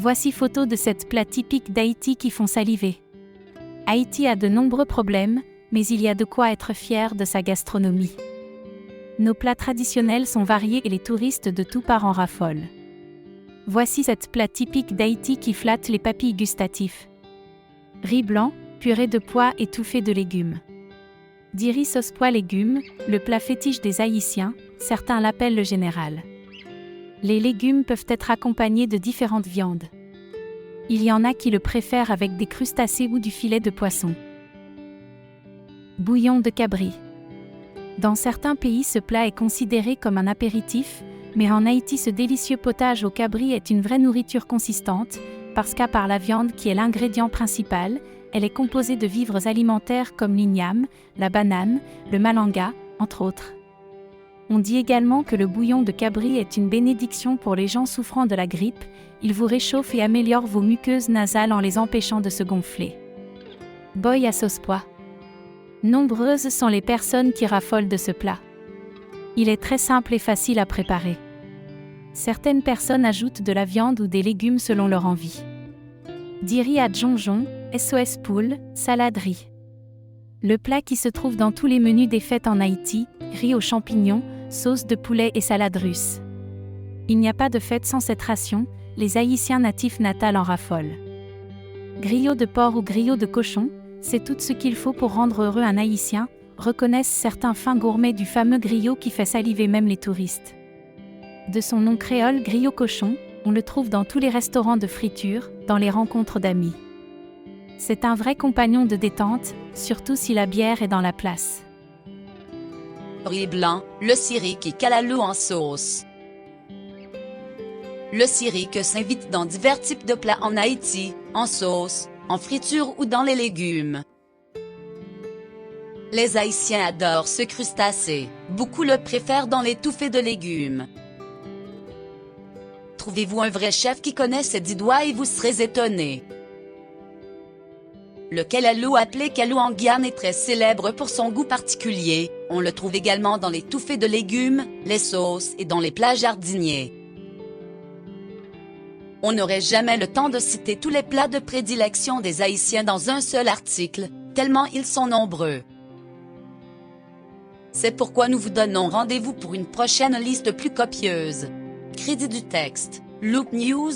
Voici photo de cette plat typique d'Haïti qui font saliver. Haïti a de nombreux problèmes, mais il y a de quoi être fier de sa gastronomie. Nos plats traditionnels sont variés et les touristes de tout part en raffolent. Voici cette plat typique d'Haïti qui flatte les papilles gustatifs. Riz blanc, purée de pois étouffée de légumes. Diri sauce pois légumes, le plat fétiche des Haïtiens, certains l'appellent le général. Les légumes peuvent être accompagnés de différentes viandes. Il y en a qui le préfèrent avec des crustacés ou du filet de poisson. Bouillon de cabri. Dans certains pays, ce plat est considéré comme un apéritif, mais en Haïti, ce délicieux potage au cabri est une vraie nourriture consistante, parce qu'à part la viande qui est l'ingrédient principal, elle est composée de vivres alimentaires comme l'igname, la banane, le malanga, entre autres. On dit également que le bouillon de cabri est une bénédiction pour les gens souffrant de la grippe, il vous réchauffe et améliore vos muqueuses nasales en les empêchant de se gonfler. Boy à sauce pois. Nombreuses sont les personnes qui raffolent de ce plat. Il est très simple et facile à préparer. Certaines personnes ajoutent de la viande ou des légumes selon leur envie. Diri à jonjon, SOS poule, salade riz. Le plat qui se trouve dans tous les menus des fêtes en Haïti, riz aux champignons, sauce de poulet et salade russe. Il n'y a pas de fête sans cette ration, les Haïtiens natifs natals en raffolent. Griot de porc ou griot de cochon, c'est tout ce qu'il faut pour rendre heureux un Haïtien, reconnaissent certains fins gourmets du fameux griot qui fait saliver même les touristes. De son nom créole griot cochon, on le trouve dans tous les restaurants de friture, dans les rencontres d'amis. C'est un vrai compagnon de détente, surtout si la bière est dans la place. Riz blanc, le sirike et kalalou en sauce. Le sirike s'invite dans divers types de plats en Haïti, en sauce, en friture ou dans les légumes. Les Haïtiens adorent ce crustacé, beaucoup le préfèrent dans l'étouffée de légumes. Trouvez-vous un vrai chef qui connaît ses 10 doigts et vous serez étonné. Le kalalou appelé kalou en Guyane est très célèbre pour son goût particulier, on le trouve également dans l'étouffée de légumes, les sauces et dans les plats jardiniers. On n'aurait jamais le temps de citer tous les plats de prédilection des Haïtiens dans un seul article, tellement ils sont nombreux. C'est pourquoi nous vous donnons rendez-vous pour une prochaine liste plus copieuse. Crédit du texte, Loop News,